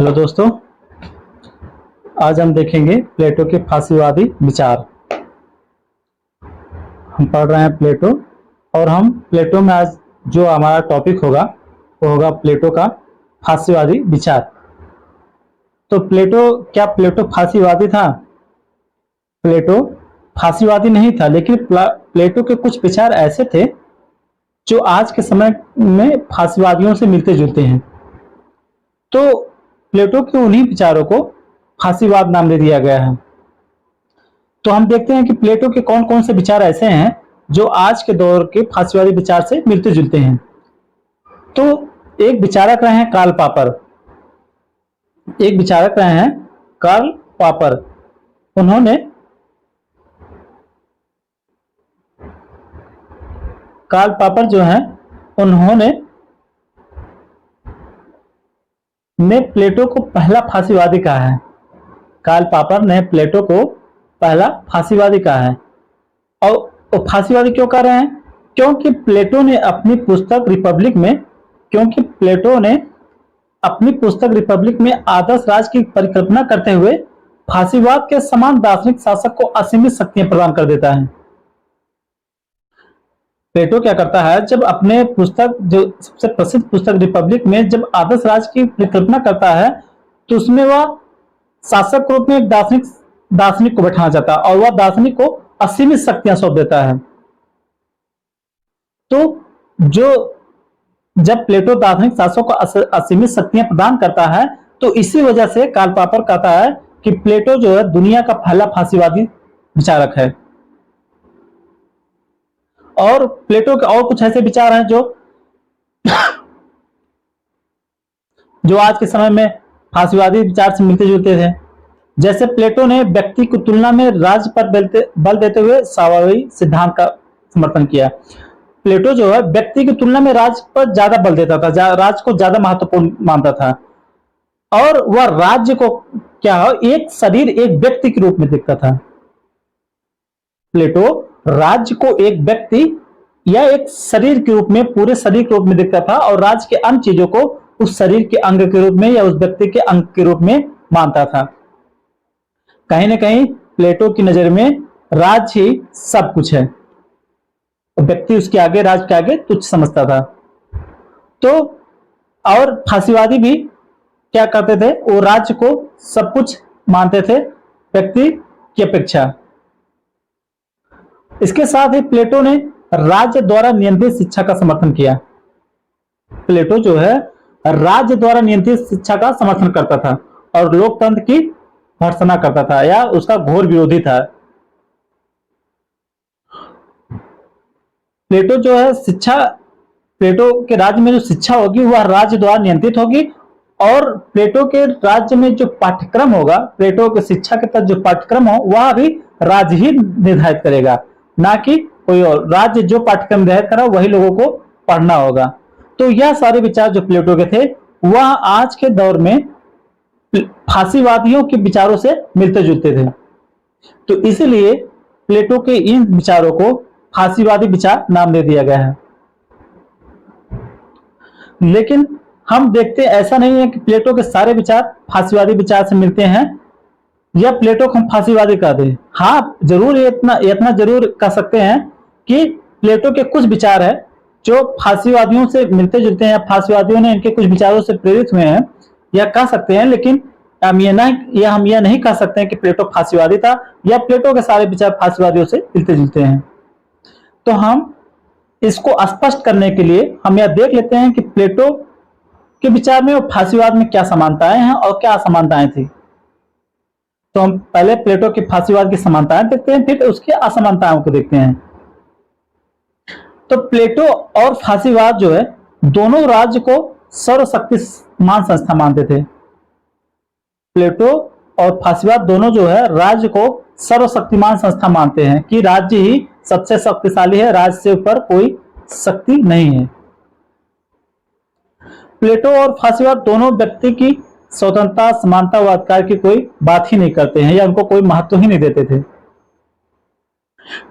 Hello दोस्तों, आज हम देखेंगे प्लेटो के फांसीवादी विचार। हम पढ़ रहे हैं प्लेटो और हम प्लेटो में आज जो हमारा टॉपिक होगा वो होगा प्लेटो का फांसीवादी विचार। तो प्लेटो फांसीवादी था? प्लेटो फांसीवादी नहीं था, लेकिन प्लेटो के कुछ विचार ऐसे थे जो आज के समय में फांसीवादियों से मिलते जुलते हैं। तो प्लेटो के उन्हीं विचारों को फांसीवाद नाम दे दिया गया है। तो हम देखते हैं कि प्लेटो के कौन कौन से विचार ऐसे हैं जो आज के दौर के फांसीवादी विचार से मिलते जुलते हैं। तो एक विचारक रहे हैं कार्ल पापर। उन्होंने कार्ल पापर जो हैं, उन्होंने प्लेटो को पहला फांसीवादी कहा है। कार्ल पापर ने प्लेटो को पहला फांसीवादी कहा है। और फांसीवादी क्यों कह रहे हैं? क्योंकि प्लेटो ने अपनी पुस्तक रिपब्लिक में आदर्श राज की परिकल्पना करते हुए फांसीवाद के समान दार्शनिक शासक को असीमित शक्तियां प्रदान कर देता है। प्लेटो क्या करता है, जब अपने पुस्तक, जो सबसे प्रसिद्ध पुस्तक रिपब्लिक में जब आदर्श राज की परिकल्पना करता है, तो उसमें वह शासक के रूप में एक दार्शनिक को बैठाना चाहता है और वह दार्शनिक को असीमित शक्तियां सौंप देता है। तो जब प्लेटो दार्शनिक शासक को असीमित शक्तियां प्रदान करता है, तो इसी वजह से कार्ल पापर कहता है कि प्लेटो जो है दुनिया का पहला फांसीवादी विचारक है। और प्लेटो के और कुछ ऐसे विचार हैं जो आज के समय में फांसीवादी विचार से मिलते जुलते थे। जैसे प्लेटो ने व्यक्ति की तुलना में राज्य पर बल देते हुए साम्यवादी सिद्धांत का समर्थन किया। प्लेटो जो है व्यक्ति की तुलना में राज्य पर ज्यादा बल देता था, राज्य को ज्यादा महत्वपूर्ण मानता था, और वह राज्य को एक शरीर, एक व्यक्ति के रूप में देखता था। प्लेटो राज्य को एक व्यक्ति या एक शरीर के रूप में, पूरे शरीर के रूप में देखता था, और राज्य के अन्य चीजों को उस शरीर के अंग के रूप में या उस व्यक्ति के अंग के रूप में मानता था। कहीं ना कहीं प्लेटो की नजर में राज्य ही सब कुछ है, व्यक्ति उसके आगे, राज्य के आगे तुच्छ समझता था। तो और फांसीवादी भी क्या करते थे, वो राज्य को सब कुछ मानते थे व्यक्ति की अपेक्षा। इसके साथ ही प्लेटो ने राज्य द्वारा नियंत्रित शिक्षा का समर्थन किया। प्लेटो जो है राज्य द्वारा नियंत्रित शिक्षा का समर्थन करता था और लोकतंत्र की भर्त्सना करता था, या उसका घोर विरोधी था। प्लेटो जो है प्लेटो के राज्य में जो शिक्षा होगी वह राज्य द्वारा नियंत्रित होगी, और प्लेटो के राज्य में जो पाठ्यक्रम होगा, प्लेटो के शिक्षा के तहत जो पाठ्यक्रम हो, वह भी राज्य ही निर्धारित करेगा, ना कि कोई और। राज्य जो पाठ्यक्रम निर्धारित करा वही लोगों को पढ़ना होगा। तो यह सारे विचार जो प्लेटो के थे, वह आज के दौर में फांसीवादियों के विचारों से मिलते जुलते थे। तो इसलिए प्लेटो के इन विचारों को फांसीवादी विचार नाम दे दिया गया है। लेकिन हम देखते ऐसा नहीं है कि प्लेटो के सारे विचार फांसीवादी विचार से मिलते हैं या प्लेटो को हम फांसीवादी कह दें। हाँ, जरूर इतना जरूर कह सकते हैं कि प्लेटो के कुछ विचार है जो फांसीवादियों से मिलते जुलते हैं, फांसीवादियों ने इनके कुछ विचारों से प्रेरित हुए हैं, या कह सकते हैं। लेकिन हम यह नहीं कह सकते हैं कि प्लेटो फांसीवादी था या प्लेटो के सारे विचार फांसीवादियों से मिलते जुलते हैं। तो हम इसको स्पष्ट करने के लिए हम यह देख लेते हैं कि प्लेटो के विचार में और फांसीवाद में क्या समानताएं हैं और क्या असमानताएं थी। तो हम पहले प्लेटो के फांसीवाद की समानताएं देखते हैं, फिर उसकी असमानताओं को देखते हैं। तो प्लेटो और फांसीवाद जो है, दोनों राज्य को सर्वशक्तिमान संस्था मानते थे। प्लेटो और फांसीवाद दोनों जो है राज्य को सर्वशक्तिमान संस्था मानते हैं कि राज्य ही सबसे शक्तिशाली है, राज्य से ऊपर कोई शक्ति नहीं है। प्लेटो और फांसीवाद दोनों व्यक्ति की स्वतंत्रता, समानता व अधिकार की कोई बात ही नहीं करते हैं या उनको कोई महत्व ही नहीं देते थे।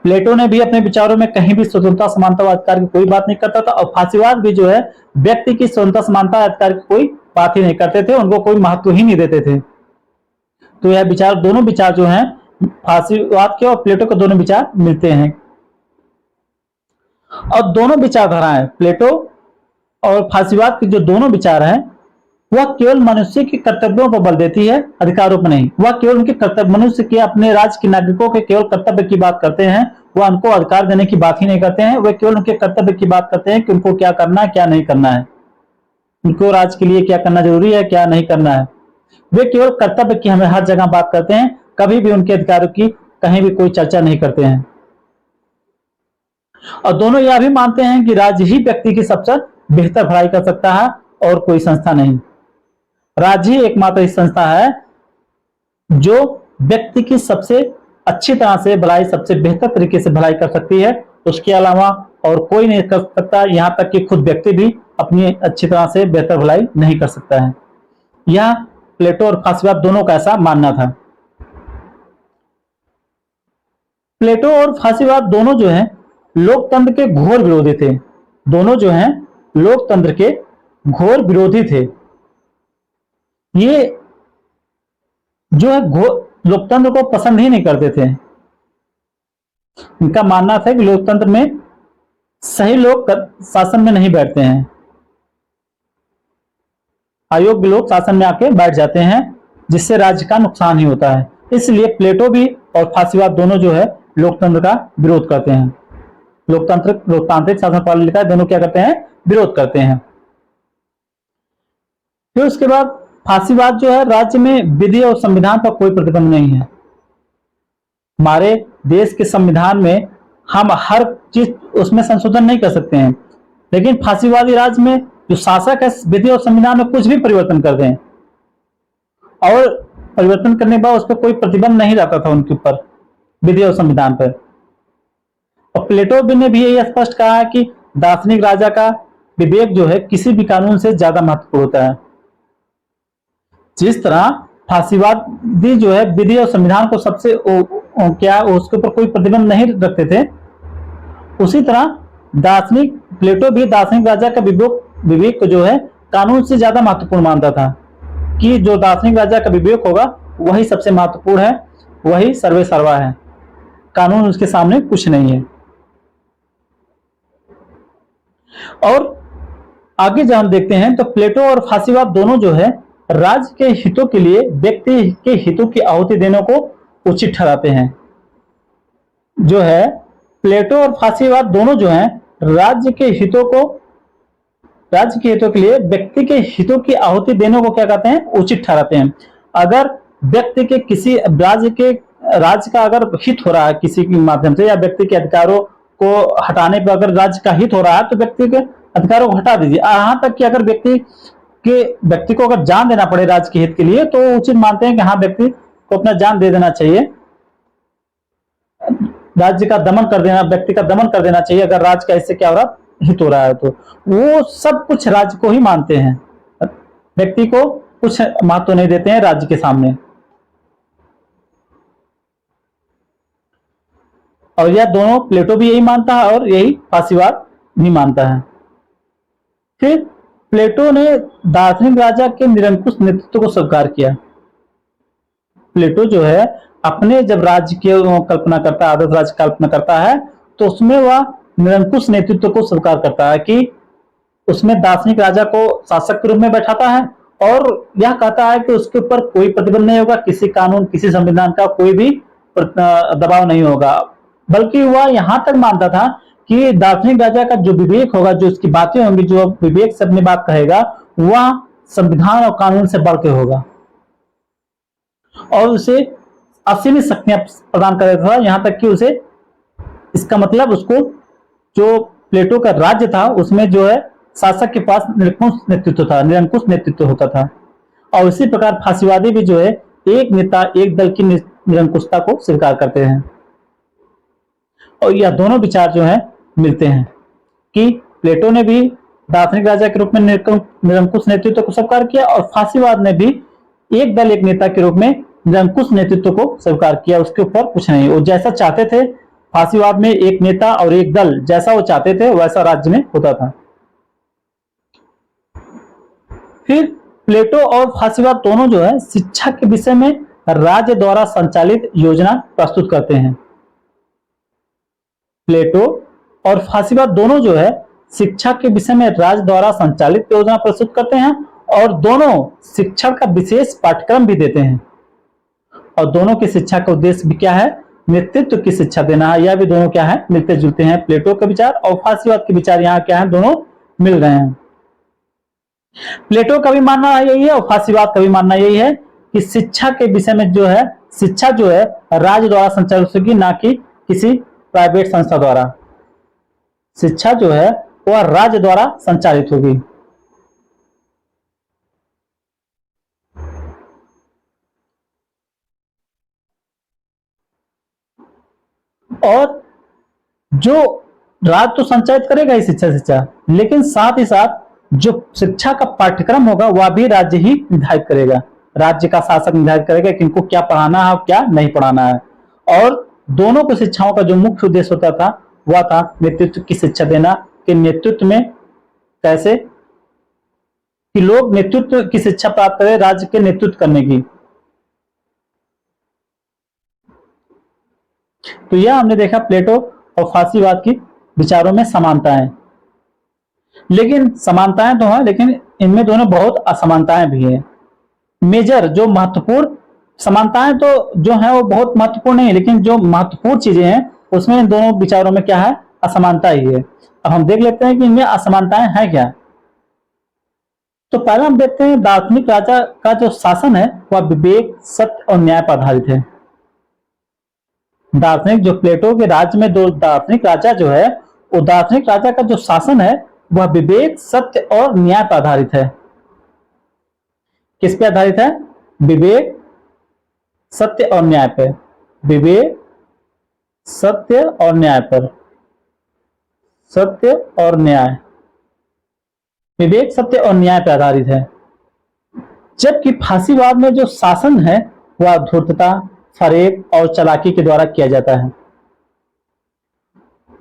प्लेटो ने भी अपने विचारों में कहीं भी स्वतंत्रता, समानता व अधिकार की कोई बात नहीं करता था, और फांसीवाद भी जो है व्यक्ति की स्वतंत्रता, समानता, अधिकार की कोई बात ही नहीं करते थे, उनको कोई महत्व ही नहीं देते थे। तो यह विचार, दोनों विचार जो हैं फासीवाद के और प्लेटो के, दोनों विचार मिलते हैं। और दोनों विचारधाराएं, प्लेटो और फासीवाद के जो दोनों विचार हैं, वह केवल मनुष्य के कर्तव्यों पर बल देती है, अधिकारों पर नहीं। वह केवल उनके कर्तव्य, मनुष्य के अपने राज्य के नागरिकों के केवल कर्तव्य की बात करते हैं, वह उनको अधिकार देने की बात ही नहीं करते हैं। वे केवल उनके कर्तव्य की बात करते हैं कि उनको क्या करना है, क्या नहीं करना है, उनको राज्य के लिए क्या करना जरूरी है, क्या नहीं करना है। वे केवल कर्तव्य की हमें हर जगह बात करते हैं, कभी भी उनके अधिकारों की कहीं भी कोई चर्चा नहीं करते हैं। और दोनों यह भी मानते हैं कि राज्य ही व्यक्ति की सबसे बेहतर भलाई कर सकता है और कोई संस्था नहीं। राज्य ही एकमात्र संस्था है जो व्यक्ति की सबसे अच्छी तरह से भलाई, सबसे बेहतर तरीके से भलाई कर सकती है। उसके अलावा और कोई नहीं कर सकता, यहां तक कि खुद व्यक्ति भी अपनी अच्छी तरह से बेहतर भलाई नहीं कर सकता है। यह प्लेटो और फासीवाद दोनों का ऐसा मानना था। प्लेटो और फासीवाद दोनों जो है लोकतंत्र के घोर विरोधी थे। दोनों जो हैं लोकतंत्र के घोर विरोधी थे। ये जो है लोकतंत्र को पसंद ही नहीं करते थे। इनका मानना था कि लोकतंत्र में सही लोग शासन में नहीं बैठते हैं, अयोग्य लोग शासन में आके बैठ जाते हैं, जिससे राज्य का नुकसान ही होता है। इसलिए प्लेटो भी और फासीवाद दोनों जो है लोकतंत्र का विरोध करते हैं। लोकतांत्रिक शासन प्रणाली दोनों क्या करते हैं, विरोध करते हैं। फिर उसके बाद फासीवाद जो है, राज्य में विधि और संविधान पर कोई प्रतिबंध नहीं है। हमारे देश के संविधान में हम हर चीज उसमें संशोधन नहीं कर सकते हैं, लेकिन फासीवादी राज्य में जो शासक है विधि और संविधान में कुछ भी परिवर्तन कर दें, और परिवर्तन करने के बाद उस पर कोई प्रतिबंध नहीं रहता था उनके ऊपर, विधि और संविधान पर। और प्लेटो ने भी यही स्पष्ट कहा है कि दार्शनिक राजा का विवेक जो है किसी भी कानून से ज्यादा महत्वपूर्ण होता है। जिस तरह फासीवादी जो है विधि और संविधान को सबसे उसके ऊपर कोई प्रतिबंध नहीं रखते थे, उसी तरह दार्शनिक प्लेटो भी दार्शनिक राजा का विवेक को जो है कानून से ज्यादा महत्वपूर्ण मानता था, कि जो दार्शनिक राजा का विवेक होगा वही सबसे महत्वपूर्ण है, वही सर्वे सर्वा है, कानून उसके सामने कुछ नहीं है। और आगे जब हम देखते हैं तो प्लेटो और फासीवाद दोनों जो है राज्य के हितों के लिए व्यक्ति के हितों की आहुति देने को उचित ठहराते हैं। जो है प्लेटो और फासीवाद दोनों जो हैं राज्य के हितों के लिए व्यक्ति के हितों की आहुति देने को क्या कहते हैं, उचित ठहराते हैं। अगर व्यक्ति के किसी राज्य का अगर हित हो रहा है किसी के माध्यम से, या व्यक्ति के अधिकारों को हटाने पर अगर राज्य का हित हो रहा है, तो व्यक्ति के अधिकारों को हटा दीजिए। यहाँ तक कि अगर व्यक्ति को अगर जान देना पड़े राज्य के हित के लिए, तो उचित मानते हैं कि हाँ, व्यक्ति को अपना जान दे देना चाहिए, राज्य का दमन कर देना, व्यक्ति का दमन कर देना चाहिए अगर राज्य का इससे क्या हो रहा, हित हो रहा है। तो वो सब कुछ राज्य को ही मानते हैं, व्यक्ति को कुछ महत्व नहीं देते हैं राज्य के सामने। और यह दोनों प्लेटो भी यही मानता है और यही फासीवाद भी मानता है। फिर प्लेटो ने दार्शनिक राजा के निरंकुश नेतृत्व को स्वीकार किया। प्लेटो जो है अपने जब राज्य की कल्पना करता है, आदर्श राज्य कल्पना करता है, तो उसमें वह निरंकुश नेतृत्व को स्वीकार करता है कि उसमें दार्शनिक राजा को शासक के रूप में बैठाता है, और यह कहता है कि उसके ऊपर कोई प्रतिबंध नहीं होगा, किसी कानून किसी संविधान का कोई भी दबाव नहीं होगा। बल्कि वह यहां तक मानता था कि दार्शनिक राजा का जो विवेक होगा, जो उसकी बातें होंगी, जो विवेक से अपनी बात कहेगा, वह संविधान और कानून से बढ़ के होगा, और उसे असीमित शक्तियां प्रदान कर देता था। यहां तक कि उसे, इसका मतलब उसको जो प्लेटो का राज्य था उसमें जो है शासक के पास निरंकुश नेतृत्व होता था। और इसी प्रकार फासीवादी भी जो है एक नेता एक दल की निरंकुशता को स्वीकार करते हैं। और यह दोनों विचार जो है मिलते हैं कि प्लेटो ने भी दार्शनिक राजा के रूप में निरंकुश नेतृत्व को स्वीकार किया, और फासीवाद ने भी एक दल एक नेता के रूप में निरंकुश नेतृत्व को स्वीकार किया। उसके ऊपर कुछ नहीं, वो जैसा चाहते थे, फासीवाद में एक नेता और एक दल जैसा वो चाहते थे वैसा राज्य में होता था। फिर प्लेटो और फासीवाद दोनों जो है शिक्षा के विषय में राज्य द्वारा संचालित योजना प्रस्तुत करते हैं। प्लेटो और फासीवाद दोनों जो है शिक्षा के विषय में राज्य द्वारा संचालित योजना प्रस्तुत करते हैं और दोनों शिक्षण का विशेष पाठ्यक्रम भी देते हैं। और दोनों की शिक्षा का उद्देश्य भी क्या है? नेतृत्व की शिक्षा देना है। यह भी दोनों क्या है? मिलते जुलते हैं। प्लेटो के विचार और फासीवाद के विचार यहाँ क्या है? दोनों मिल रहे हैं। प्लेटो का भी मानना यही है और फासीवाद का भी मानना यही है कि शिक्षा के विषय में जो है शिक्षा जो है राज्य द्वारा संचालित होगी, ना कि किसी प्राइवेट संस्था द्वारा। शिक्षा जो है वह राज्य द्वारा संचालित होगी। और जो राज्य तो संचालित करेगा ही शिक्षा, लेकिन साथ ही साथ जो शिक्षा का पाठ्यक्रम होगा वह भी राज्य ही निर्धारित करेगा। राज्य का शासक निर्धारित करेगा कि इनको क्या पढ़ाना है और क्या नहीं पढ़ाना है। और दोनों को शिक्षाओं का जो मुख्य उद्देश्य होता था वह था नेतृत्व की शिक्षा देना, कि नेतृत्व में कैसे कि लोग नेतृत्व की शिक्षा प्राप्त करें, राज्य के नेतृत्व करने की। तो यह हमने देखा प्लेटो और फासीवाद की विचारों में समानताएं। लेकिन समानताएं तो हैं, लेकिन इनमें दोनों बहुत असमानताएं भी हैं। मेजर जो महत्वपूर्ण समानताएं तो जो है वो बहुत महत्वपूर्ण नहीं है, लेकिन जो महत्वपूर्ण चीजें हैं उसमें इन दोनों विचारों में क्या है? असमानता ही है। अब हम देख लेते हैं कि इनमें असमानताएं हैं क्या। तो पहले हम देखते हैं दार्शनिक राजा का जो शासन है वह विवेक, सत्य और न्याय पर आधारित है। दार्शनिक जो प्लेटो के राज्य में दो दार्शनिक राजा जो है, वो दार्शनिक राजा का जो शासन है वह विवेक, सत्य और न्याय पर आधारित है। किस पे आधारित है? विवेक, सत्य और न्याय पर। विवेक, सत्य और न्याय पर। सत्य और न्याय, विवेक, सत्य और न्याय पर आधारित है। जबकि फासीवाद में जो शासन है वह धूर्तता, फरेब और चालाकी के द्वारा किया जाता है।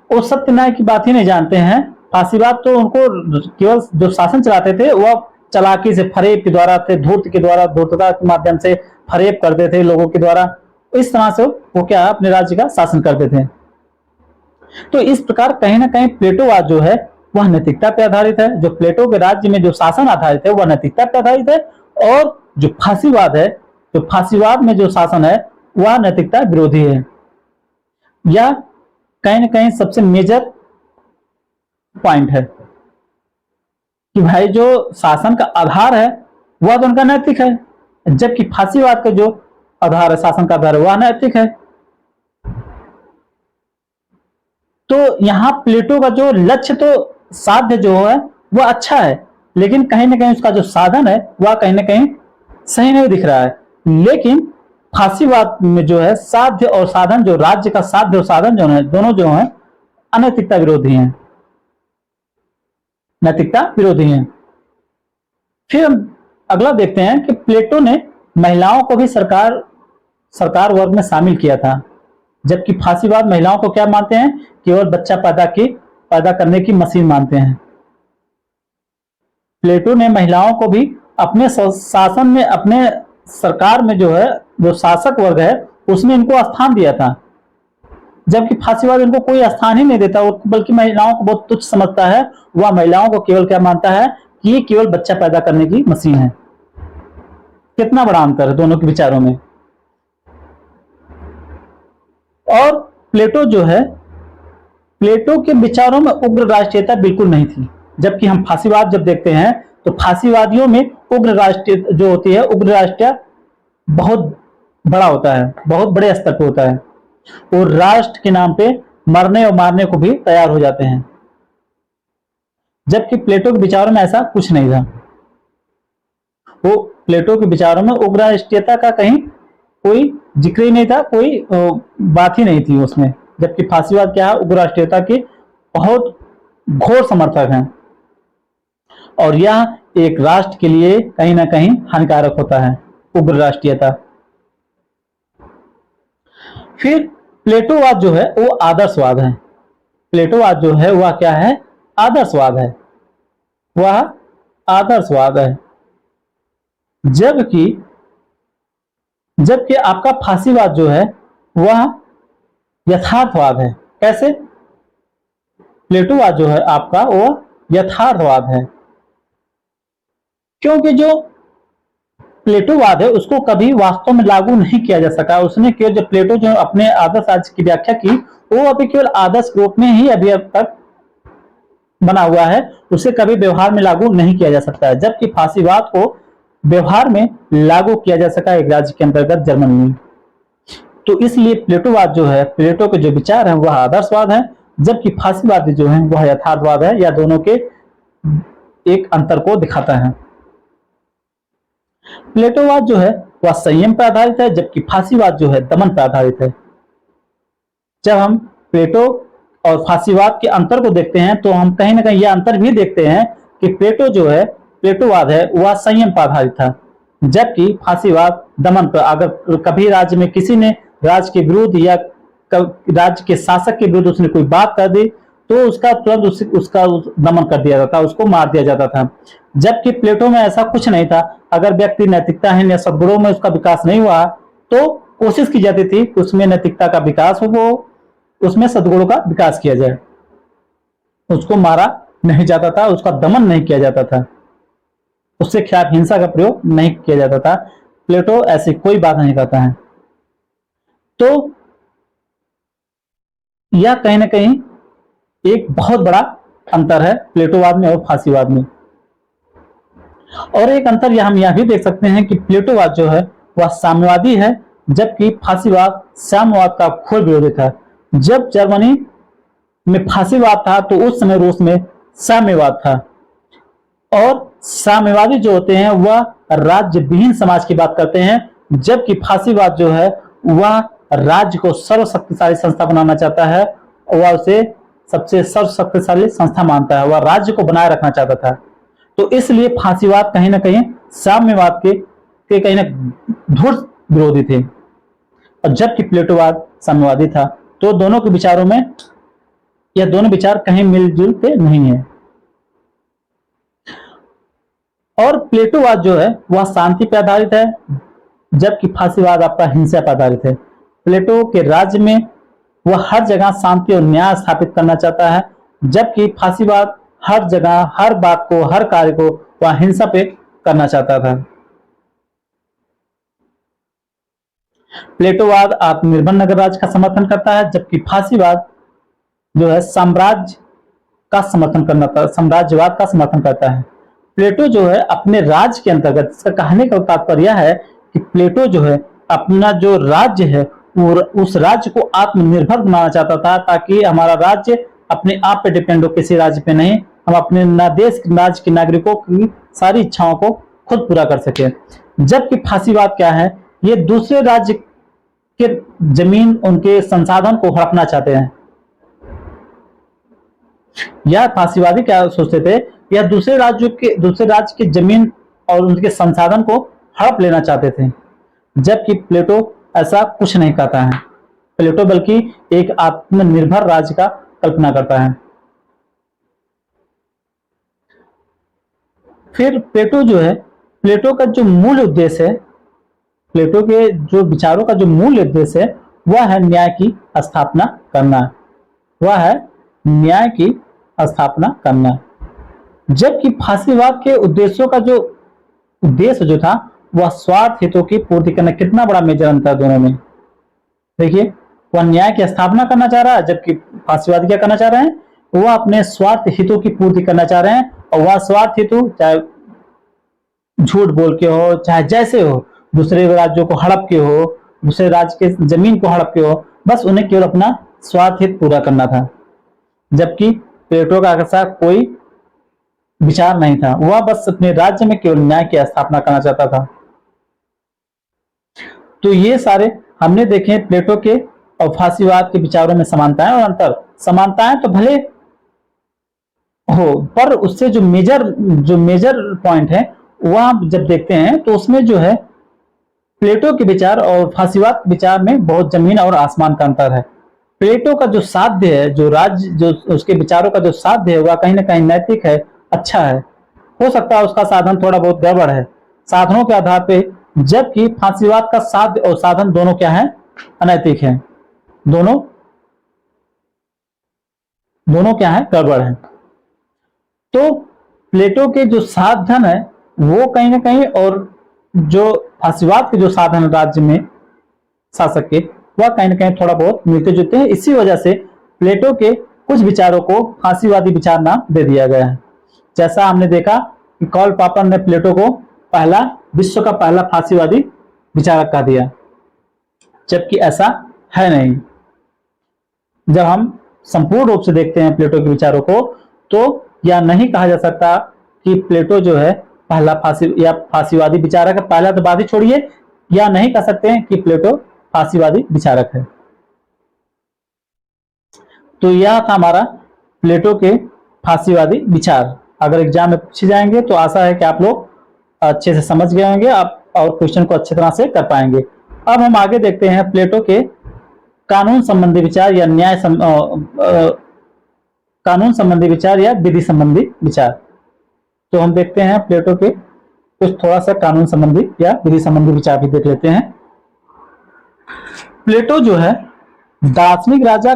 वो सत्य न्याय की बात ही नहीं जानते हैं। फासीवाद तो उनको केवल जो शासन चलाते थे वह चालाकी से, फरेब के द्वारा थे, धूर्त के द्वारा, धूर्तता के माध्यम से फरेब करते थे लोगों के द्वारा। इस तरह से वो क्या अपने राज्य का शासन करते थे। तो इस प्रकार कहीं ना कहीं प्लेटोवाद जो है वह नैतिकता पर आधारित है। जो प्लेटो के राज्य में जो शासन आधारित है वह नैतिकता पर आधारित है, और जो फासीवाद है, जो फासीवाद में जो शासन है वह नैतिकता विरोधी है। यह कहीं ना कहीं सबसे मेजर पॉइंट है कि भाई जो शासन का आधार है वह तो उनका नैतिक है, जबकि फासीवाद का जो आधार है, शासन का आधार है, वह नैतिक है। तो यहां प्लेटो का जो लक्ष्य तो साध्य जो है वह अच्छा है, लेकिन कहीं ना कहीं उसका जो साधन है वह कहीं ना कहीं सही नहीं दिख रहा है। लेकिन फासीवाद में जो है साध्य और साधन, जो राज्य का साध्य और साधन जो है, दोनों जो है अनैतिकता विरोधी हैं, नैतिकता विरोधी हैं। फिर हम अगला देखते हैं कि प्लेटो ने महिलाओं को भी सरकार वर्ग में शामिल किया था, जबकि फासीवाद महिलाओं को क्या मानते हैं? केवल बच्चा पैदा करने की मशीन मानते हैं। प्लेटो ने महिलाओं को भी अपने शासन में, अपने सरकार में जो है, जो शासक वर्ग है उसमें इनको स्थान दिया था, जबकि फासीवाद इनको कोई स्थान ही नहीं देता, बल्कि महिलाओं को बहुत तुच्छ समझता है। वह महिलाओं को केवल क्या मानता है कि ये केवल बच्चा पैदा करने की मशीन है। कितना बड़ा अंतर है दोनों के विचारों में। और प्लेटो जो है, प्लेटो के विचारों में उग्र राष्ट्रीयता बिल्कुल नहीं थी, जबकि हम फासीवाद जब देखते हैं तो फासीवादियों में उग्र राष्ट्रीय जो होती है, उग्र राष्ट्रीय बहुत बड़ा होता है, बहुत बड़े स्तर पर होता है। और राष्ट्र के नाम पे मरने और मारने को भी तैयार हो जाते हैं, जबकि प्लेटो के विचारों में ऐसा कुछ नहीं था। वो प्लेटो के विचारों में उग्र राष्ट्रीयता का कहीं कोई जिक्र ही नहीं था, कोई बात ही नहीं थी उसमें। जबकि फासीवाद क्या है? उग्र राष्ट्रीयता के बहुत घोर समर्थक हैं, और यह एक राष्ट्र के लिए कहीं ना कहीं हानिकारक होता है, उग्र राष्ट्रीयता। फिर प्लेटोवाद जो है वो आदर्शवाद है। प्लेटोवाद जो है वह क्या है? आदर्शवाद है। वह आदर्शवाद है। जबकि जबकि आपका फांसीवाद जो है वह यथार्थवाद है। कैसे? प्लेटोवाद जो है आपका वो यथार्थवाद है, क्योंकि जो प्लेटोवाद है उसको कभी वास्तव में लागू नहीं किया जा सका। उसने केवल जो प्लेटो जो अपने आदर्श राज्य की व्याख्या की वो अभी केवल आदर्श रूप में ही अभी अब तक बना हुआ है, उसे कभी व्यवहार में लागू नहीं किया जा सकता है। जबकि फांसीवाद को व्यवहार में लागू किया जा सका एक राज्य के अंतर्गत जर्मनी में। तो इसलिए प्लेटोवाद जो है, प्लेटो के जो विचार है वह आदर्शवाद है, जबकि फांसीवाद जो है वह यथार्थवाद है, या दोनों के एक अंतर को दिखाता है। प्लेटोवाद जो है वह संयम पर आधारित है, जबकि फांसीवाद जो है दमन पर आधारित है। जब हम प्लेटो और फांसीवाद के अंतर को देखते हैं तो हम कहीं ना कहीं यह अंतर भी देखते हैं कि प्लेटो जो है, प्लेटोवाद है वह संयम पर आधारित था, जबकि फांसीवाद दमन पर। अगर कभी राज्य में किसी ने राज्य के विरुद्ध या राज्य के शासक के विरुद्ध उसने कोई बात कर दी तो उसका तुरंत उसका दमन कर दिया जाता, उसको मार दिया जाता था। जबकि प्लेटो में ऐसा कुछ नहीं था। अगर व्यक्ति नैतिकताहीन या सद्गुणों में उसका विकास नहीं हुआ तो कोशिश की जाती थी कि उसमें नैतिकता का विकास हो, वो उसमें सद्गुणों का विकास किया जाए। उसको मारा नहीं जाता था, उसका दमन नहीं किया जाता था, उससे खिलाफ हिंसा का प्रयोग नहीं किया जाता था। प्लेटो ऐसी कोई बात नहीं करता है। तो यह कहीं ना कहीं एक बहुत बड़ा अंतर है प्लेटोवाद में और फांसीवाद में। और एक अंतर हम यह भी देख सकते हैं कि प्लेटोवाद जो है वह साम्यवादी है, जबकि फांसीवाद साम्यवाद का घोर विरोधी था। जब जर्मनी में फांसीवाद था तो उस समय रूस में साम्यवाद था। और साम्यवादी जो होते हैं वह राज्य विहीन समाज की बात करते हैं, जबकि फांसीवाद जो है वह राज्य को सर्वशक्तिशाली संस्था बनाना चाहता है, वह उसे सबसे सर्वशक्तिशाली संस्था मानता है, वह राज्य को बनाए रखना चाहता था। तो इसलिए फांसीवाद कहीं ना कहीं साम्यवाद के कहीं ना धूर्त विरोधी थे, और जबकि प्लेटोवाद साम्यवादी था। तो दोनों के विचारों में यह दोनों विचार कहीं मिलजुलते नहीं है। और प्लेटोवाद जो है वह शांति पर आधारित है, जबकि फांसीवाद आपका हिंसा पर आधारित है। प्लेटो के राज्य में वह हर जगह शांति और न्याय स्थापित करना चाहता है, जबकि फांसीवाद हर जगह हर बात को हर कार्य को वह हिंसा पे करना चाहता था। प्लेटोवाद आत्मनिर्भर नगर राज्य का समर्थन करता है, जबकि फांसीवाद जो है साम्राज्य का समर्थन करना था, साम्राज्यवाद का समर्थन करता है। प्लेटो जो है अपने राज्य के अंतर्गत, इसका कहने का तात्पर्य यह है कि प्लेटो जो है अपना जो राज्य है उस राज्य को आत्मनिर्भर बनाना चाहता था, ताकि हमारा राज्य अपने आप पे डिपेंड हो, किसी राज्य पे नहीं। हम अपने देश राज्य के नागरिकों की सारी इच्छाओं को खुद पूरा कर सके। जबकि फांसीवाद क्या है, ये दूसरे राज्य के जमीन उनके संसाधन को हड़पना चाहते हैं। यह फांसीवादी क्या सोचते थे, यह दूसरे राज्य के जमीन और उनके संसाधन को हड़प लेना चाहते थे, जबकि प्लेटो ऐसा कुछ नहीं कहता है। प्लेटो बल्कि एक आत्मनिर्भर राज्य का कल्पना करता है। फिर प्लेटो जो है, प्लेटो का जो मूल उद्देश्य है, प्लेटो के जो विचारों का जो मूल उद्देश्य है वह है न्याय की स्थापना करना, वह है न्याय की स्थापना करना। जबकि फांसीवाद के उद्देश्यों का जो उद्देश्य जो था वह स्वार्थ हितों की पूर्ति करना। कितना बड़ा मेजर अंतर दोनों में, देखिए। वह न्याय की स्थापना करना चाह रहा है, जबकि फांसीवादी क्या करना चाह रहे हैं, वह अपने स्वार्थ हितों की पूर्ति करना चाह रहे हैं। और वह स्वार्थ हेतु चाहे झूठ बोल के हो, चाहे जैसे हो, दूसरे राज्यों को हड़प के हो, दूसरे राज्य के जमीन को हड़प के हो, बस उन्हें केवल अपना स्वार्थ हित पूरा करना था। जबकि प्लेटो का ऐसा कोई विचार नहीं था, वह बस अपने राज्य में केवल न्याय की स्थापना करना चाहता था। तो ये सारे हमने देखे प्लेटो के और फांसीवाद के विचारों में समानताएं और अंतर। समानताएं तो भले हो, पर उससे जो मेजर पॉइंट है वह जब देखते हैं तो उसमें जो है प्लेटो के विचार और फांसीवाद के विचार में बहुत जमीन और आसमान का अंतर है। प्लेटो का जो साध्य है, जो राज्य जो उसके विचारों का जो साध्य है वह कहीं ना कहीं नैतिक है, अच्छा है। हो सकता है उसका साधन थोड़ा बहुत गड़बड़ है, साधनों के आधार पे, जबकि फांसीवाद का साध्य और साधन दोनों क्या है, अनैतिक है, दोनों दोनों क्या है, गड़बड़ है। तो प्लेटो के जो साधन है वो कहीं ना कहीं, और जो फांसीवाद के जो साधन राज्य में शासक के, वह कहीं ना कहीं थोड़ा बहुत मिलते जुलते हैं। इसी वजह से प्लेटो के कुछ विचारों को फांसीवादी विचार नाम दे दिया गया है। जैसा हमने देखा कि कार्ल पॉपर ने प्लेटो को विश्व का पहला फांसीवादी विचारक कह दिया, जबकि ऐसा है नहीं। जब हम संपूर्ण रूप से देखते हैं प्लेटो के विचारों को, तो यह नहीं कहा जा सकता कि प्लेटो जो है पहला फांसीवादी विचारक है। पहला तो बात ही छोड़िए, या नहीं कह सकते हैं कि प्लेटो फांसीवादी विचारक है। तो यह था हमारा प्लेटो के फांसीवादी विचार। अगर एग्जाम में पूछे जाएंगे तो आशा है कि आप लोग अच्छे से समझ गए होंगे आप, और क्वेश्चन को अच्छी तरह से कर पाएंगे। अब हम आगे देखते हैं प्लेटो के कानून संबंधी विचार या कानून संबंधी विचार या विधि संबंधी विचार। तो हम देखते हैं प्लेटो के कुछ थोड़ा सा कानून संबंधी या विधि संबंधी विचार भी देख लेते हैं। प्लेटो जो है दार्शनिक राजा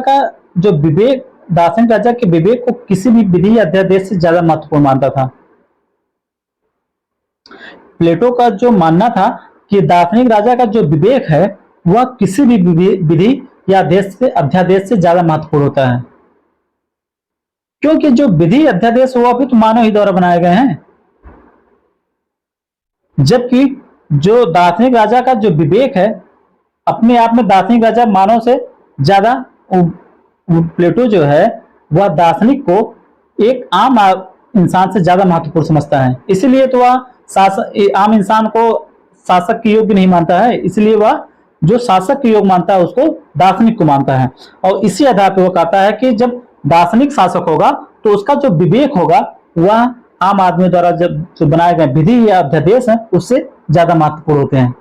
के विवेक को किसी भी विधि या अध्यादेश से ज्यादा महत्वपूर्ण मानता था। प्लेटो का जो मानना था कि दार्शनिक राजा का जो विवेक है वह किसी भी विधि या अध्यादेश से ज्यादा महत्वपूर्ण होता है, क्योंकि जो विधि अध्यादेश हुआ भी तो मानव ही द्वारा बनाए गए हैं, जबकि जो दार्शनिक राजा का जो विवेक है, अपने आप में दार्शनिक राजा मानव से ज्यादा, प्लेटो जो है वह दार्शनिक को एक आम इंसान से ज्यादा महत्वपूर्ण समझता है। इसलिए तो वह आम इंसान को शासक के योग्य नहीं मानता है, इसलिए वह जो शासक के योग्य मानता है उसको दार्शनिक को मानता है। और इसी आधार पर वो कहता है कि जब दार्शनिक शासक होगा तो उसका जो विवेक होगा वह आम आदमी द्वारा जब जो बनाए गए विधि या अध्यादेश है उससे ज्यादा महत्वपूर्ण होते हैं।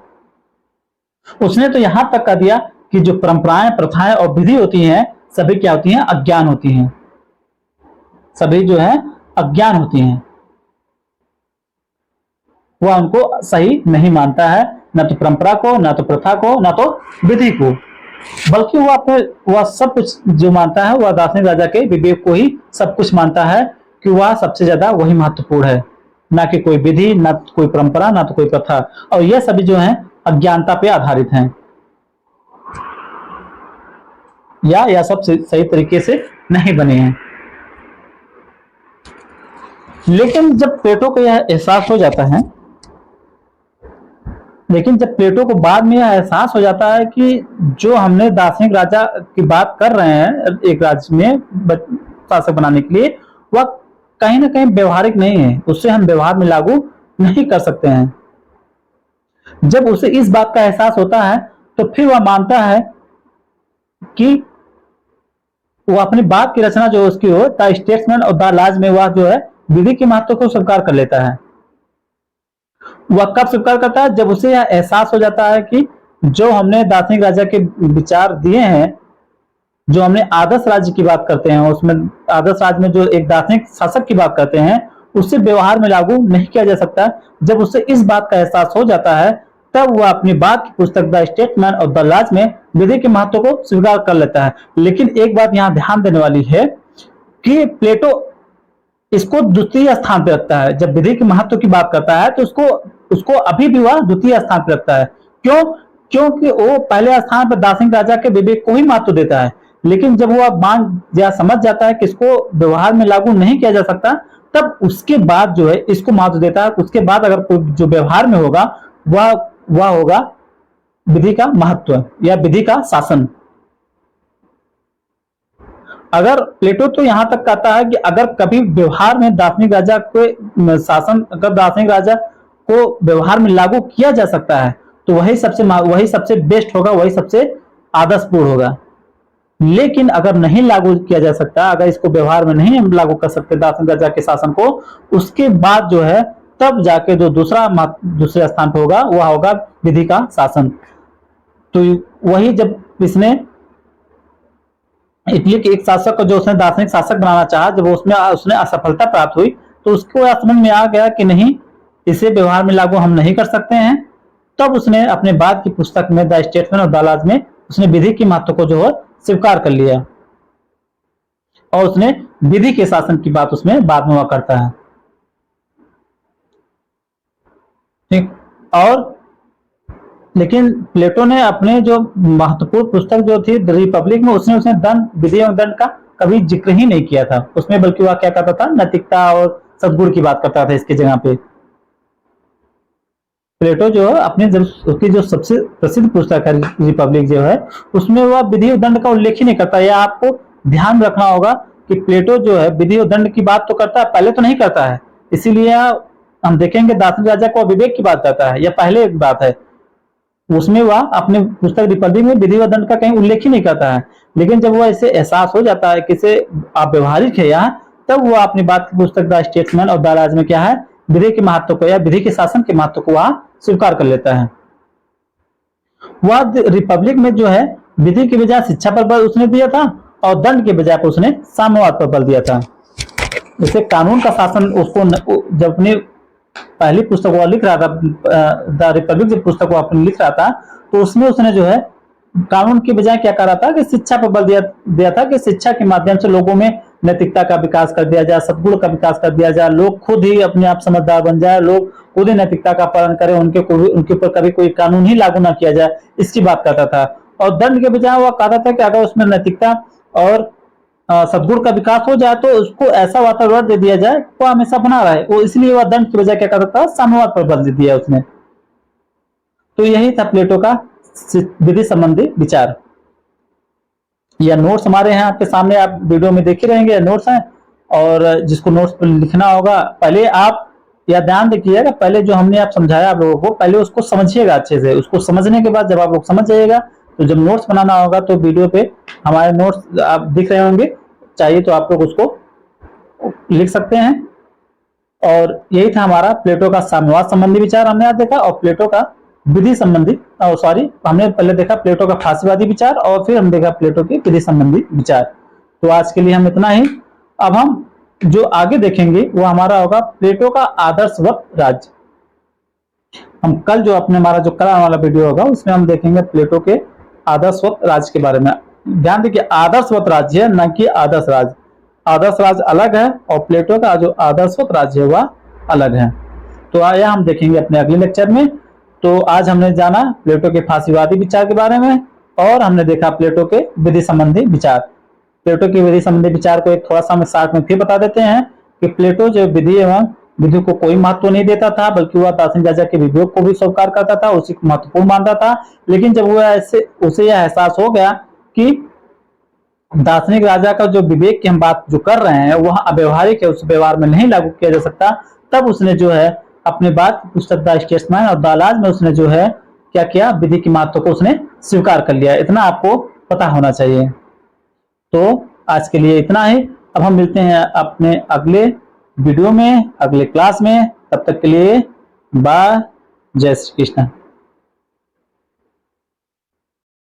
उसने तो यहां तक कह दिया कि जो परंपराएं, प्रथाएं और विधि होती हैं सभी क्या होती हैं, अज्ञान होती हैं, सभी जो है अज्ञान होती हैं। वह उनको सही नहीं मानता है, न तो परंपरा को, न तो प्रथा को, न तो विधि को, बल्कि वह सब कुछ जो मानता है वह दार्शनिक राजा के विवेक को ही सब कुछ मानता है कि वह सबसे ज्यादा वही महत्वपूर्ण है, ना कि कोई विधि, ना कोई परंपरा, ना तो कोई प्रथा। और यह सभी जो है अज्ञानता पे आधारित हैं, या यह सब सही तरीके से नहीं बने हैं। लेकिन जब प्लेटो को यह एहसास हो जाता है, लेकिन जब प्लेटो को बाद में यह एहसास हो जाता है कि जो हमने दार्शनिक राजा की बात कर रहे हैं एक राज्य में शासक बनाने के लिए, वह कहीं ना कहीं व्यवहारिक नहीं है, उससे हम व्यवहार में लागू नहीं कर सकते हैं। जब उसे इस बात का एहसास होता है तो फिर वह मानता है कि वह अपनी बात की रचना जो उसकी हो, द स्टेट्समैन और द लॉज में वह जो है विधि के महत्व को स्वीकार कर लेता है। वह कब स्वीकार करता है, जब उसे यह एहसास हो जाता है कि जो हमने दार्शनिक राजा के विचार दिए हैं, जो हमने आदर्श राज्य की बात करते हैं, उसमें आदर्श राज्य में जो एक दार्शनिक शासक की बात करते हैं उससे व्यवहार में लागू नहीं किया जा सकता। जब उसे इस बात का एहसास हो जाता है तब वह अपनी बात की पुस्तक द स्टेट्समैन और द लॉज में विधि के महत्व को स्वीकार कर लेता है। लेकिन एक बात यहां ध्यान देने वाली है कि प्लेटो इसको द्वितीय स्थान पर रखता है। जब विधि के महत्व की बात करता है तो उसको अभी भी वह द्वितीय स्थान पर रखता है। क्यों? क्योंकि वो पहले स्थान पर दार्शनिक राजा के विवेक को ही महत्व देता है, लेकिन जब वह मान या समझ जाता है कि इसको व्यवहार में लागू नहीं किया जा सकता, तब उसके बाद जो है इसको महत्व देता है। उसके बाद अगर जो व्यवहार में होगा वह होगा विधि का महत्व या विधि का शासन। अगर प्लेटो तो यहां तक कहता है कि अगर कभी व्यवहार में दार्शनिक राजा को शासन, अगर दार्शनिक राजा को व्यवहार में लागू किया जा सकता है तो वही सबसे बेस्ट होगा, वही सबसे आदर्शपूर्ण होगा। लेकिन अगर नहीं लागू किया जा सकता, अगर इसको व्यवहार में नहीं लागू कर सकते दार्शनिक राजा के शासन को, उसके बाद जो है तब जाके जो दूसरे स्थान पर होगा वह होगा विधि का शासन। तो वही जब इसने इटली के एक शासक को जो उसने दार्शनिक शासक बनाना चाहा, जब उसने असफलता प्राप्त हुई तो उसको समझ में आ गया कि नहीं, इसे व्यवहार में लागू हम नहीं कर सकते हैं, तब उसने अपने बाद की पुस्तक में the statesman of the laws में उसने विधि के महत्व को जो है स्वीकार कर लिया और उसने विधि के शासन की बात उसमें बाद में हुआ करता है। ठीक। और लेकिन प्लेटो ने अपने जो महत्वपूर्ण पुस्तक जो थी द रिपब्लिक में उसने दंड, विधि एवं दंड का कभी जिक्र ही नहीं किया था उसमें, बल्कि वह क्या करता था, नैतिकता और सद्गुण की बात करता था इसकी जगह पे। प्लेटो जो है अपने जब उसकी जो सबसे प्रसिद्ध पुस्तक है रिपब्लिक जो है उसमें वह विधि और दंड का उल्लेख ही नहीं करता। यह आपको ध्यान रखना होगा कि प्लेटो जो है विधि और दंड की बात तो करता है, पहले तो नहीं करता है। इसीलिए हम देखेंगे दार्शनिक राजा को विवेक की बात करता है, यह पहले एक बात है। उसमें वह अपने पुस्तक रिपब्लिक में विधि व दंड का कहीं उल्लेख ही नहीं करता है। लेकिन जब वह इसे एहसास हो जाता है कि इसे आप व्यवहारिक है यहाँ, तब वह अपनी बात की पुस्तक द स्टेट्समैन और द लॉज में क्या है, विधि के महत्व को या विधि के शासन के महत्व को वह स्वीकार कर लेता है। वह रिपब्लिक में जो है विधि के बजाय शिक्षा पर बल उसने दिया था और दंड के बजाय पर उसने साम्यवाद पर बल दिया था। जैसे कानून का शासन उसको जब अपनी पहली पुस्तक वो लिख रहा था, द रिपब्लिक जब पुस्तक वो अपनी लिख रहा था, तो उसमें उसने जो है कानून के बजाय क्या कर रहा था कि शिक्षा पर बल दिया था कि शिक्षा के माध्यम से लोगों में नैतिकता का विकास कर दिया जाए, सद्गुण का विकास कर दिया जाए, लोग खुद ही अपने आप समझदार बन जाए, लोग खुद ही नैतिकता का पालन करें, उनके ऊपर कभी कोई कानून ही लागू ना किया जाए, इसकी बात करता था। और दंड के बजाय वह कहता था कि अगर उसमें नैतिकता और सद्गुण का विकास हो जाए तो उसको ऐसा वातावरण दे दिया जाए वो हमेशा बना रहे। वो इसलिए वह दंड की बजाय क्या करता था, साम्यवाद पर बल दे दिया उसने। तो यही था प्लेटो का विधि संबंधी विचार। यह नोट्स हमारे यहाँ आपके सामने आप वीडियो में देख ही रहेंगे, नोट्स हैं। और जिसको नोट्स पर लिखना होगा, पहले आप यह ध्यान रखिएगा, पहले जो हमने आप समझाया आप लोगों को, पहले उसको समझिएगा अच्छे से। उसको समझने के बाद जब आप लोग समझ जाइएगा तो जब नोट्स बनाना होगा तो वीडियो पे हमारे नोट्स आप दिख रहे होंगे, चाहिए तो आप लोग उसको लिख सकते हैं। और यही था हमारा प्लेटो का साम्यवाद संबंधी विचार हमने आज देखा, और प्लेटो का विधि संबंधी हमने पहले देखा प्लेटो का फांसीवादी विचार और फिर हम देखा प्लेटो के विधि संबंधी विचार। तो आज के लिए हम इतना ही। अब हम जो आगे देखेंगे वो हमारा होगा प्लेटो का आदर्शवत राज्य। हम कल जो हमारा जो कल वाला वीडियो होगा उसमें हम देखेंगे प्लेटो के आदर्शवत राज्य के बारे में। ध्यान देखिए, आदर्शवत राज्य है, न कि आदर्श राज्य। आदर्श राज्य अलग है और प्लेटो का जो आदर्शवत राज्य है वह अलग है। तो आया हम देखेंगे अपने अगले लेक्चर में। तो आज हमने जाना प्लेटो के फांसीवादी विचार के बारे में और हमने देखा प्लेटो के विधि संबंधी विचार। प्लेटो के विधि संबंधी विचार को एक थोड़ा सा हम शार्ट में फिर बता देते हैं कि प्लेटो जो विधि एवं विधि को कोई महत्व नहीं देता था, बल्कि वह दार्शनिक राजा के विवेक को भी स्वीकार करता था, उसी को महत्वपूर्ण मानता था। लेकिन जब वह उसे यह एहसास हो गया कि दार्शनिक राजा का जो विवेक की हम बात जो कर रहे हैं वह अव्यवहारिक है, उस व्यवहार में नहीं लागू किया जा सकता, तब उसने जो है अपने बाद पुस्तक द स्टेट्समैन और द लॉज में उसने जो है क्या किया, विधि के महत्व को उसने स्वीकार कर लिया। इतना आपको पता होना चाहिए। तो आज के लिए इतना ही। अब हम मिलते हैं अपने अगले वीडियो में, अगले क्लास में। तब तक के लिए बाय, जय श्री कृष्ण।